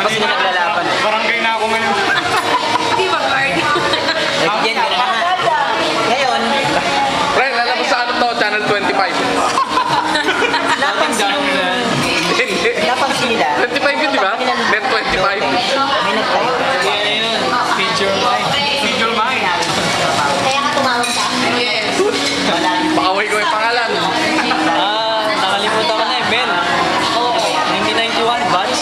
pa sila naglalaban. Barangay na ako ngayon. Di ba, guard? Yan, ganun na nga. Ngayon, Pre, alam mo sa ano to? Channel 25. napansin Hindi. napansin nila. 25 yun, di ba? Net 25. May nag-try. Feature mine. Feature mine. Kaya nga tumawag sa akin. Yes. Pakaway ko yung pangalan. Nakalimutan ko na eh, Ben. 1991, batch.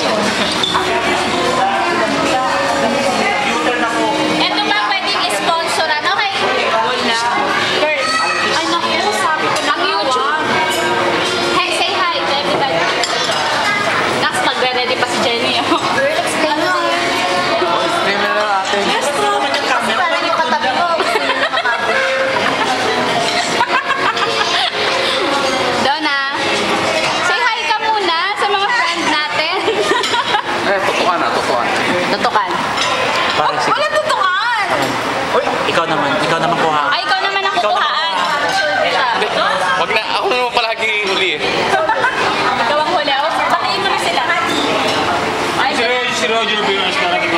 Ito ba pwedeng i-sponsoran? Okay. Ay, naku, sabi ko ng YouTube. Hey, say hi to everybody. Next, magre-ready pa si Jenny. Girl, explain mo. Streamer na natin. Kasi parang yung katabi ko. Gusto nyo nakakabot. Donna, say hi ka muna sa mga friend natin. Tutukan na, tutukan. Tutukan. Parang sige. Wala tutukan! Uy, ikaw naman kuha. Ay, ikaw naman ang kukuhaan. Wag na, ako na naman palagi huli eh. Ikaw ang huli. Batiin mo na sila. Ay, Si Roger Villas na lagi